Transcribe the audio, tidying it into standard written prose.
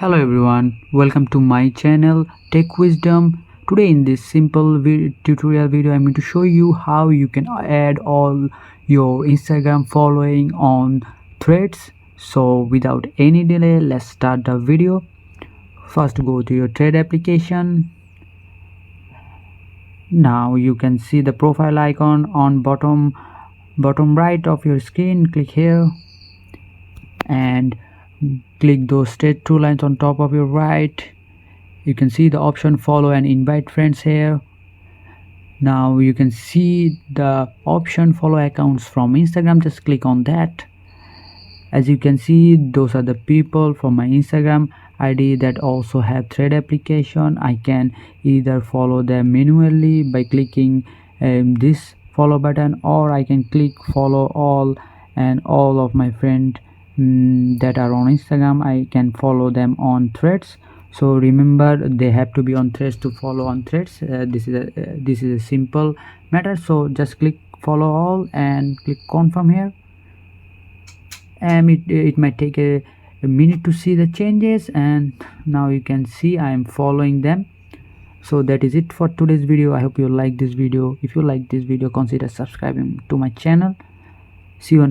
Hello everyone, welcome to my channel Tech Wisdom. Today in this simple tutorial video I'm going to show you how you can add all your Instagram following on Threads. So without any delay, let's start the video. First go to your Thread application. Now you can see the profile icon on bottom right of your screen. Click here and click those straight two lines on top of your right. You can see the option follow and invite friends here. Now you can see the option follow accounts from Instagram. Just click on that. As you can see, those are the people from my Instagram ID that also have Thread application. I can either follow them manually by clicking this follow button, or I can click follow all, and all of my friends that are on Instagram, I can follow them on Threads. So remember, they have to be on Threads to follow on Threads. This is a simple matter. So just click follow all and click confirm here, and it might take a minute to see the changes. And now you can see I am following them. So that is it for today's video. I hope you like this video. If you like this video, consider subscribing to my channel. See you on